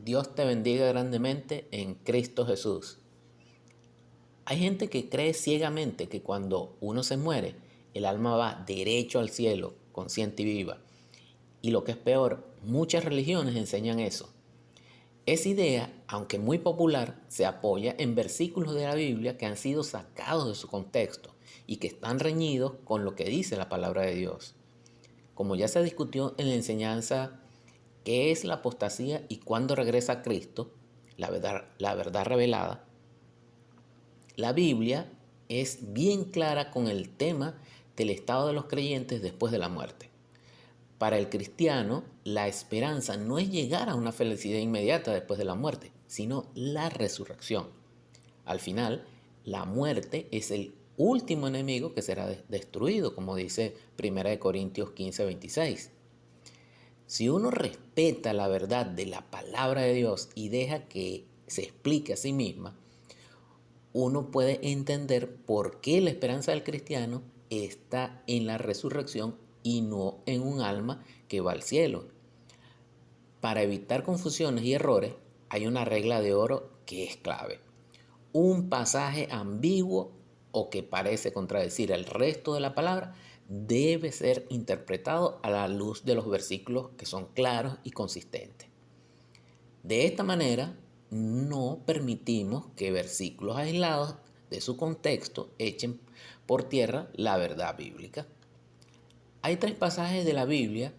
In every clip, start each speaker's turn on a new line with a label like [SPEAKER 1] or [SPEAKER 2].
[SPEAKER 1] Dios te bendiga grandemente en Cristo Jesús. Hay gente que cree ciegamente que cuando uno se muere, el alma va derecho al cielo, consciente y viva. Y lo que es peor, muchas religiones enseñan eso. Esa idea, aunque muy popular, se apoya en versículos de la Biblia que han sido sacados de su contexto y que están reñidos con lo que dice la palabra de Dios. Como ya se discutió en la enseñanza qué es la apostasía y cuándo regresa Cristo, la verdad revelada, la Biblia es bien clara con el tema del estado de los creyentes después de la muerte. Para el cristiano, la esperanza no es llegar a una felicidad inmediata después de la muerte, sino la resurrección. Al final, la muerte es el último enemigo que será destruido, como dice 1 Corintios 15:26. Si uno respeta la verdad de la palabra de Dios y deja que se explique a sí misma, uno puede entender por qué la esperanza del cristiano está en la resurrección y no en un alma que va al cielo. Para evitar confusiones y errores, hay una regla de oro que es clave. Un pasaje ambiguo o que parece contradecir el resto de la palabra debe ser interpretado a la luz de los versículos que son claros y consistentes. De esta manera, no permitimos que versículos aislados de su contexto echen por tierra la verdad bíblica. Hay 3 pasajes de la Biblia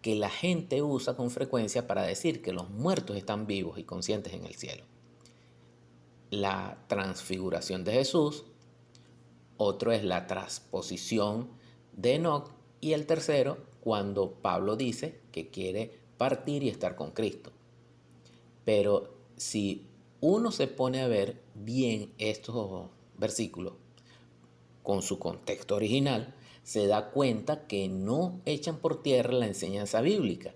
[SPEAKER 1] que la gente usa con frecuencia para decir que los muertos están vivos y conscientes en el cielo. La transfiguración de Jesús, otro es la transposición de Enoc y el tercero cuando Pablo dice que quiere partir y estar con Cristo. Pero si uno se pone a ver bien estos versículos con su contexto original, se da cuenta que no echan por tierra la enseñanza bíblica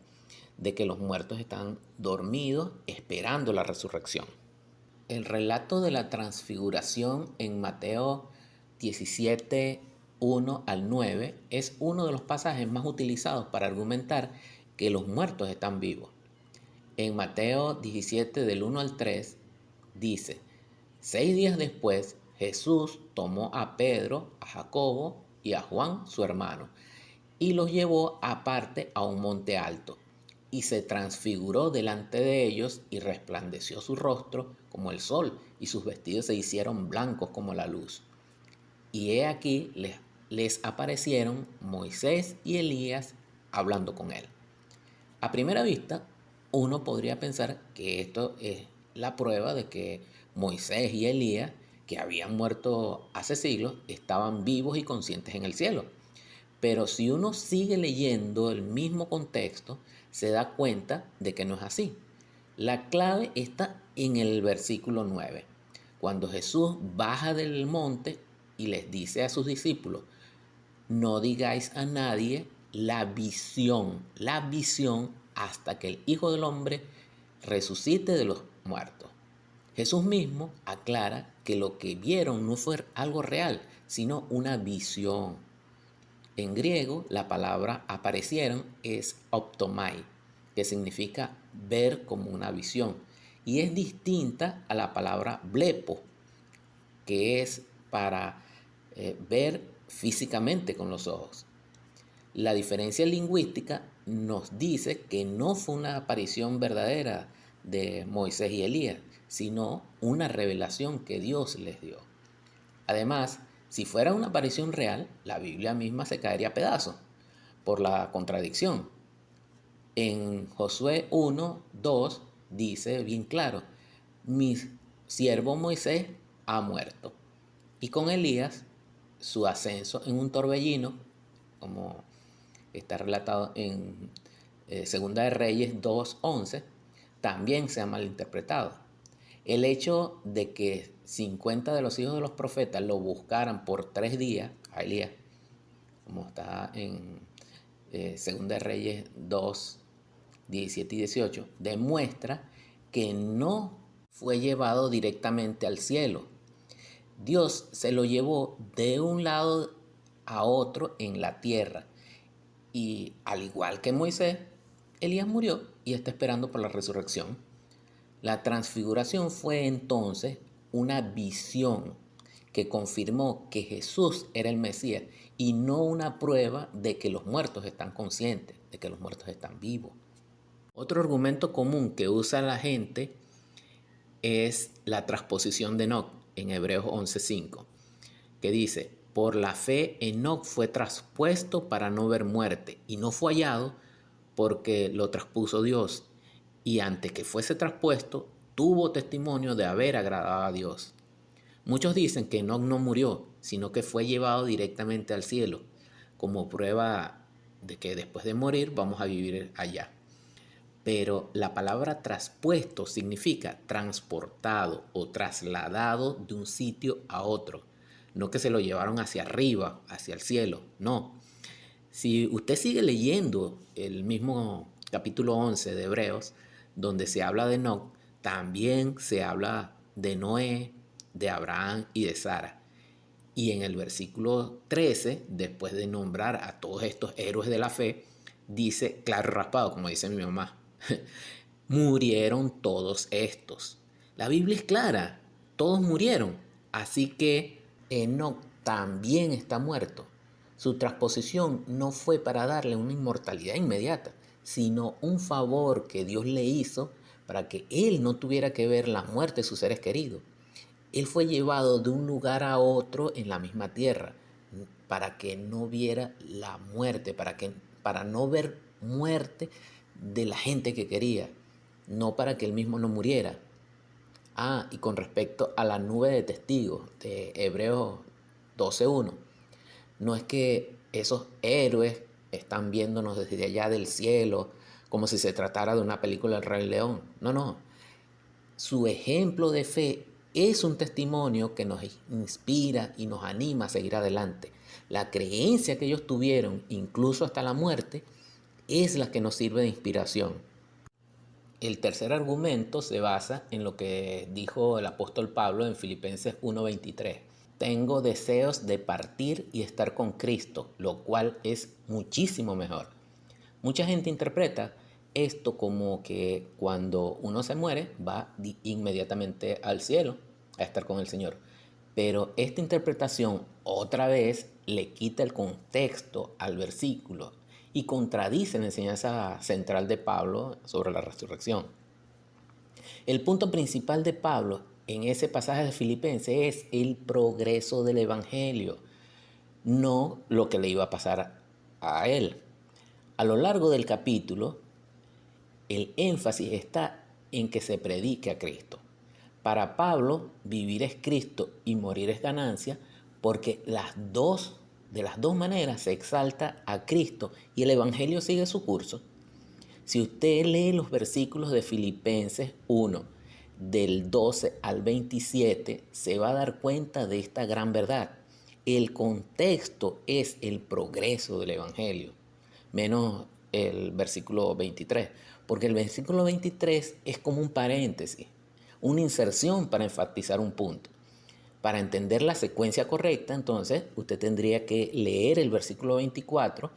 [SPEAKER 1] de que los muertos están dormidos esperando la resurrección. El relato de la transfiguración en Mateo 17, 1 al 9 es uno de los pasajes más utilizados para argumentar que los muertos están vivos. En Mateo 17 del 1 al 3 dice: 6 días después Jesús tomó a Pedro, a Jacobo y a Juan su hermano y los llevó aparte a un monte alto y se transfiguró delante de ellos y resplandeció su rostro como el sol y sus vestidos se hicieron blancos como la luz. Y he aquí les aparecieron Moisés y Elías hablando con él. A primera vista, uno podría pensar que esto es la prueba de que Moisés y Elías, que habían muerto hace siglos, estaban vivos y conscientes en el cielo. Pero si uno sigue leyendo el mismo contexto, se da cuenta de que no es así. La clave está en el versículo 9, cuando Jesús baja del monte y les dice a sus discípulos: no digáis a nadie la visión hasta que el Hijo del Hombre resucite de los muertos. Jesús mismo aclara que lo que vieron no fue algo real, sino una visión. En griego, la palabra aparecieron es optomai, que significa ver como una visión, y es distinta a la palabra blepo, que es para ver físicamente con los ojos. La diferencia lingüística nos dice que no fue una aparición verdadera de Moisés y Elías, sino una revelación que Dios les dio. Además, si fuera una aparición real, la Biblia misma se caería a pedazos por la contradicción. En Josué 1:2 dice bien claro: mi siervo Moisés ha muerto. Y con Elías, su ascenso en un torbellino, como está relatado en Segunda de Reyes 2:11, también se ha malinterpretado. El hecho de que 50 de los hijos de los profetas lo buscaran por 3 días a Elías, como está en Segunda de Reyes 2, 17 y 18, demuestra que no fue llevado directamente al cielo. Dios se lo llevó de un lado a otro en la tierra. Y al igual que Moisés, Elías murió y está esperando por la resurrección. La transfiguración fue entonces una visión que confirmó que Jesús era el Mesías y no una prueba de que los muertos están conscientes, de que los muertos están vivos. Otro argumento común que usa la gente es la transposición de Enoc en Hebreos 11:5, que dice: por la fe Enoc fue traspuesto para no ver muerte y no fue hallado porque lo traspuso Dios, y antes que fuese traspuesto tuvo testimonio de haber agradado a Dios. Muchos dicen que Enoc no murió, sino que fue llevado directamente al cielo, como prueba de que después de morir vamos a vivir allá. Pero la palabra traspuesto significa transportado o trasladado de un sitio a otro. No que se lo llevaron hacia arriba, hacia el cielo, no. Si usted sigue leyendo el mismo capítulo 11 de Hebreos, donde se habla de Enoc, también se habla de Noé, de Abraham y de Sara. Y en el versículo 13, después de nombrar a todos estos héroes de la fe, dice, claro raspado, como dice mi mamá, murieron todos estos. La Biblia es clara, todos murieron. Así que Enoc también está muerto. Su transposición no fue para darle una inmortalidad inmediata, sino un favor que Dios le hizo para que él no tuviera que ver la muerte de sus seres queridos. Él fue llevado de un lugar a otro en la misma tierra para que no viera la muerte, para no ver muerte de la gente que quería, no para que él mismo no muriera. Y con respecto a la nube de testigos de Hebreos 12:1, no es que esos héroes están viéndonos desde allá del cielo como si se tratara de una película del Rey León. No, no. Su ejemplo de fe es un testimonio que nos inspira y nos anima a seguir adelante. La creencia que ellos tuvieron, incluso hasta la muerte, es la que nos sirve de inspiración. El tercer argumento se basa en lo que dijo el apóstol Pablo en Filipenses 1:23. Tengo deseos de partir y estar con Cristo, lo cual es muchísimo mejor. Mucha gente interpreta esto como que cuando uno se muere va inmediatamente al cielo a estar con el Señor. Pero esta interpretación otra vez le quita el contexto al versículo y contradice la enseñanza central de Pablo sobre la resurrección. El punto principal de Pablo en ese pasaje de Filipenses es el progreso del Evangelio, no lo que le iba a pasar a él. A lo largo del capítulo, el énfasis está en que se predique a Cristo. Para Pablo, vivir es Cristo y morir es ganancia, porque de las dos maneras se exalta a Cristo y el Evangelio sigue su curso. Si usted lee los versículos de Filipenses 1, del 12 al 27, se va a dar cuenta de esta gran verdad. El contexto es el progreso del Evangelio, menos el versículo 23, porque el versículo 23 es como un paréntesis, una inserción para enfatizar un punto. Para entender la secuencia correcta, entonces, usted tendría que leer el versículo 24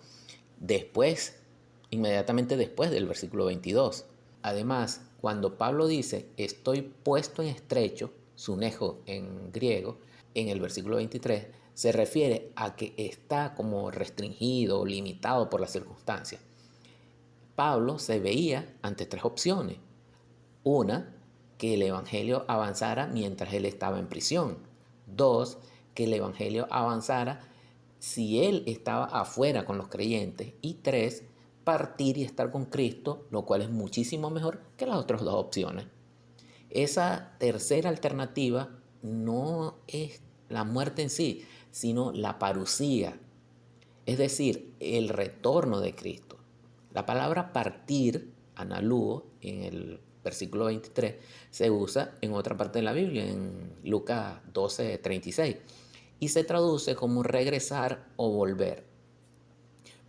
[SPEAKER 1] inmediatamente después del versículo 22. Además, cuando Pablo dice, estoy puesto en estrecho, sunejo en griego, en el versículo 23, se refiere a que está como restringido, limitado por las circunstancias. Pablo se veía ante tres opciones. Una, que el evangelio avanzara mientras él estaba en prisión. Dos, que el evangelio avanzara si él estaba afuera con los creyentes. Y tres, partir y estar con Cristo, lo cual es muchísimo mejor que las otras dos opciones. Esa tercera alternativa no es la muerte en sí, sino la parusía, es decir, el retorno de Cristo. La palabra partir, analuo, en el versículo 23, se usa en otra parte de la Biblia, en Lucas 12:36, y se traduce como regresar o volver.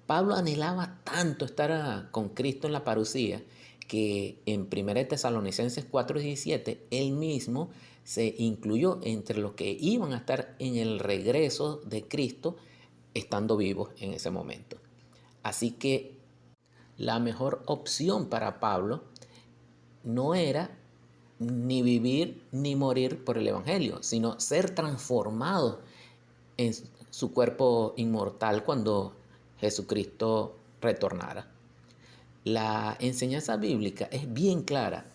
[SPEAKER 1] Pablo anhelaba tanto estar con Cristo en la parusía que en 1 Tesalonicenses 4:17 él mismo se incluyó entre los que iban a estar en el regreso de Cristo estando vivos en ese momento. Así que la mejor opción para Pablo no era ni vivir ni morir por el Evangelio, sino ser transformados en su cuerpo inmortal cuando Jesucristo retornara. La enseñanza bíblica es bien clara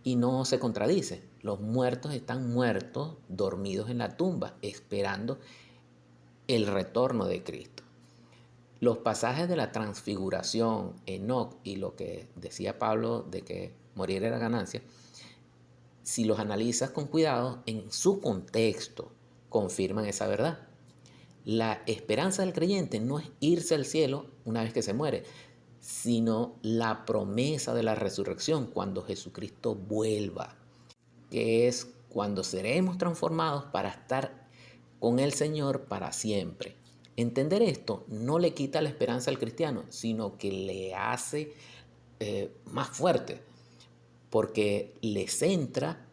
[SPEAKER 1] y no se contradice. Los muertos están muertos, dormidos en la tumba, esperando el retorno de Cristo. Los pasajes de la transfiguración, Enoc y lo que decía Pablo de que morir era ganancia, si los analizas con cuidado, en su contexto confirman esa verdad. La esperanza del creyente no es irse al cielo una vez que se muere, sino la promesa de la resurrección cuando Jesucristo vuelva, que es cuando seremos transformados para estar con el Señor para siempre. Entender esto no le quita la esperanza al cristiano, sino que le hace más fuerte, porque le centra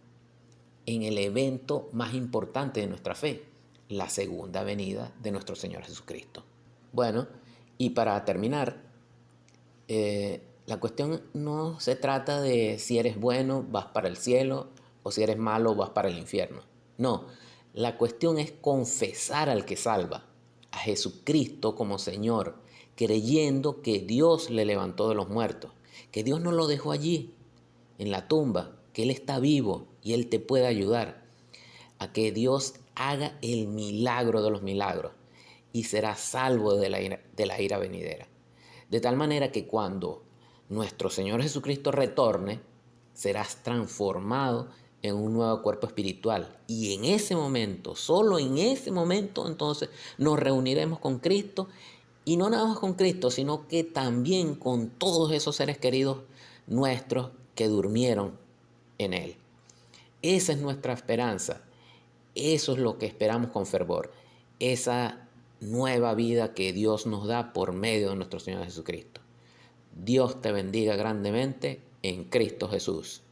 [SPEAKER 1] en el evento más importante de nuestra fe, la segunda venida de nuestro Señor Jesucristo. Bueno, y para terminar, la cuestión no se trata de si eres bueno, vas para el cielo, o si eres malo, vas para el infierno. No, la cuestión es confesar al que salva, a Jesucristo como Señor, creyendo que Dios le levantó de los muertos, que Dios no lo dejó allí, en la tumba, que Él está vivo y Él te puede ayudar a que Dios haga el milagro de los milagros y serás salvo de la ira venidera. De tal manera que cuando nuestro Señor Jesucristo retorne, serás transformado en un nuevo cuerpo espiritual. Y en ese momento, solo en ese momento, entonces nos reuniremos con Cristo. Y no nada más con Cristo, sino que también con todos esos seres queridos nuestros que durmieron en Él. Esa es nuestra esperanza. Eso es lo que esperamos con fervor. Esa nueva vida que Dios nos da por medio de nuestro Señor Jesucristo. Dios te bendiga grandemente en Cristo Jesús.